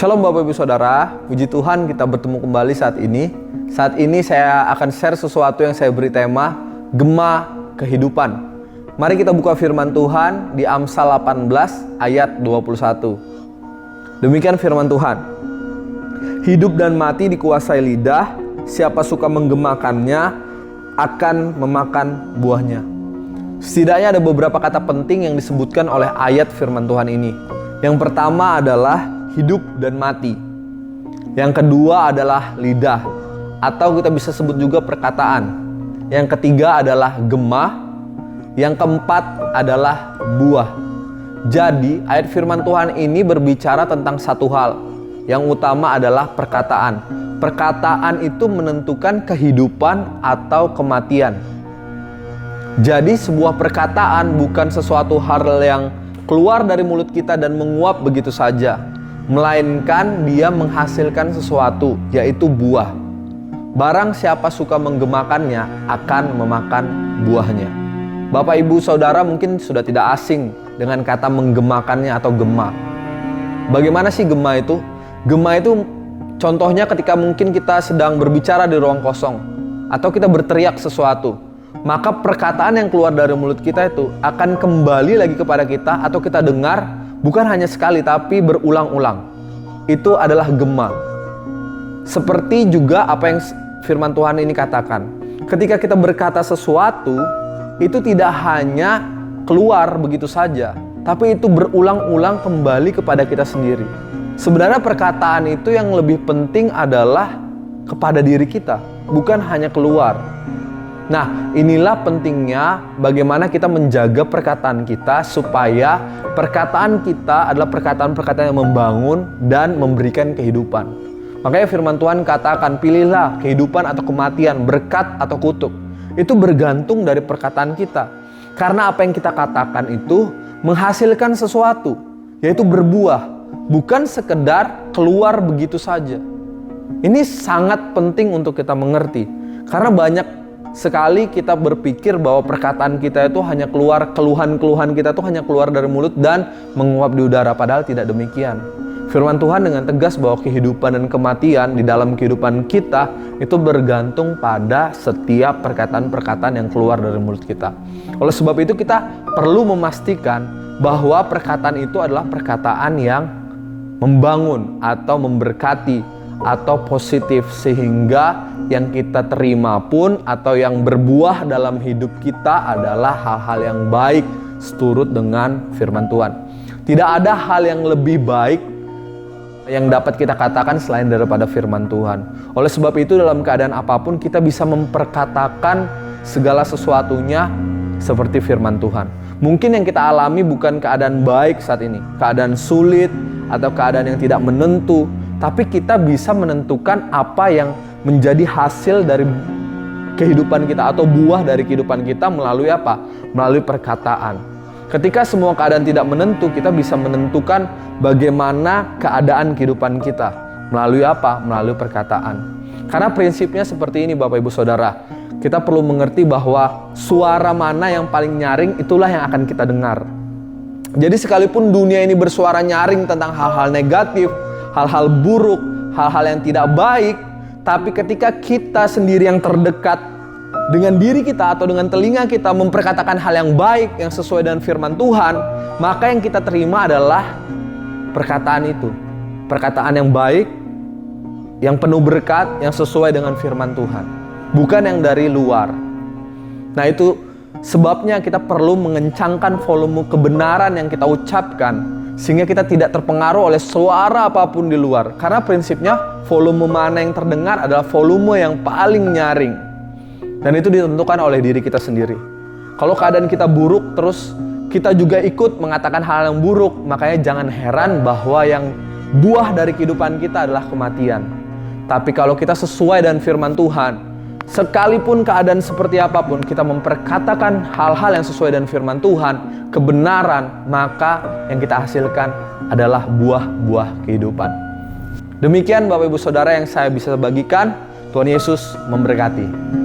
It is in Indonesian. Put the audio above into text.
Shalom Bapak Ibu Saudara, puji Tuhan kita bertemu kembali saat ini. Saat ini saya akan share sesuatu yang saya beri tema Gema Kehidupan. Mari kita buka firman Tuhan di Amsal 18 ayat 21. Demikian firman Tuhan. Hidup dan mati dikuasai lidah, siapa suka menggemakannya akan memakan buahnya. Setidaknya ada beberapa kata penting yang disebutkan oleh ayat firman Tuhan ini. Yang pertama adalah hidup dan mati. Yang kedua adalah lidah, atau kita bisa sebut juga perkataan. Yang ketiga adalah gema. Yang keempat adalah buah. Jadi ayat firman Tuhan ini berbicara tentang satu hal. Yang utama adalah perkataan. Perkataan itu menentukan kehidupan atau kematian. Jadi sebuah perkataan bukan sesuatu hal yang keluar dari mulut kita dan menguap begitu saja, melainkan dia menghasilkan sesuatu, yaitu buah. Barang siapa suka menggemakannya akan memakan buahnya. Bapak Ibu Saudara mungkin sudah tidak asing dengan kata menggemakannya atau gema. Bagaimana sih gema itu? Gema itu contohnya ketika mungkin kita sedang berbicara di ruang kosong atau kita berteriak sesuatu, maka perkataan yang keluar dari mulut kita itu akan kembali lagi kepada kita atau kita dengar bukan hanya sekali tapi berulang-ulang. Itu adalah gema. Seperti juga apa yang firman Tuhan ini katakan. Ketika kita berkata sesuatu, itu tidak hanya keluar begitu saja, tapi itu berulang-ulang kembali kepada kita sendiri. Sebenarnya perkataan itu yang lebih penting adalah kepada diri kita, bukan hanya keluar. Nah, inilah pentingnya bagaimana kita menjaga perkataan kita supaya perkataan kita adalah perkataan-perkataan yang membangun dan memberikan kehidupan. Makanya firman Tuhan katakan, pilihlah kehidupan atau kematian, berkat atau kutuk. Itu bergantung dari perkataan kita. Karena apa yang kita katakan itu menghasilkan sesuatu, yaitu berbuah, bukan sekedar keluar begitu saja. Ini sangat penting untuk kita mengerti. Karena banyak sekali kita berpikir bahwa perkataan kita itu hanya keluar, keluhan-keluhan kita itu hanya keluar dari mulut dan menguap di udara, padahal tidak demikian. Firman Tuhan dengan tegas bahwa kehidupan dan kematian di dalam kehidupan kita itu bergantung pada setiap perkataan-perkataan yang keluar dari mulut kita. Oleh sebab itu kita perlu memastikan bahwa perkataan itu adalah perkataan yang membangun atau memberkati atau positif, sehingga yang kita terima pun atau yang berbuah dalam hidup kita adalah hal-hal yang baik seturut dengan firman Tuhan. Tidak ada hal yang lebih baik yang dapat kita katakan selain daripada firman Tuhan. Oleh sebab itu dalam keadaan apapun kita bisa memperkatakan segala sesuatunya seperti firman Tuhan. Mungkin yang kita alami bukan keadaan baik saat ini, keadaan sulit atau keadaan yang tidak menentu, tapi kita bisa menentukan apa yang menjadi hasil dari kehidupan kita atau buah dari kehidupan kita melalui apa? Melalui perkataan. Ketika semua keadaan tidak menentu, kita bisa menentukan bagaimana keadaan kehidupan kita. Melalui apa? Melalui perkataan. Karena prinsipnya seperti ini Bapak Ibu Saudara. Kita perlu mengerti bahwa suara mana yang paling nyaring itulah yang akan kita dengar. Jadi sekalipun dunia ini bersuara nyaring tentang hal-hal negatif, hal-hal buruk, hal-hal yang tidak baik, tapi ketika kita sendiri yang terdekat dengan diri kita atau dengan telinga kita memperkatakan hal yang baik yang sesuai dengan firman Tuhan, maka yang kita terima adalah perkataan itu. Perkataan yang baik, yang penuh berkat, yang sesuai dengan firman Tuhan, bukan yang dari luar. Nah, itu sebabnya kita perlu mengencangkan volume kebenaran yang kita ucapkan, sehingga kita tidak terpengaruh oleh suara apapun di luar. Karena prinsipnya volume mana yang terdengar adalah volume yang paling nyaring. Dan itu ditentukan oleh diri kita sendiri. Kalau keadaan kita buruk terus kita juga ikut mengatakan hal yang buruk, makanya jangan heran bahwa yang buah dari kehidupan kita adalah kematian. Tapi kalau kita sesuai dengan firman Tuhan, sekalipun keadaan seperti apapun, kita memperkatakan hal-hal yang sesuai dengan firman Tuhan, kebenaran, maka yang kita hasilkan adalah buah-buah kehidupan. Demikian Bapak Ibu Saudara yang saya bisa bagikan. Tuhan Yesus memberkati.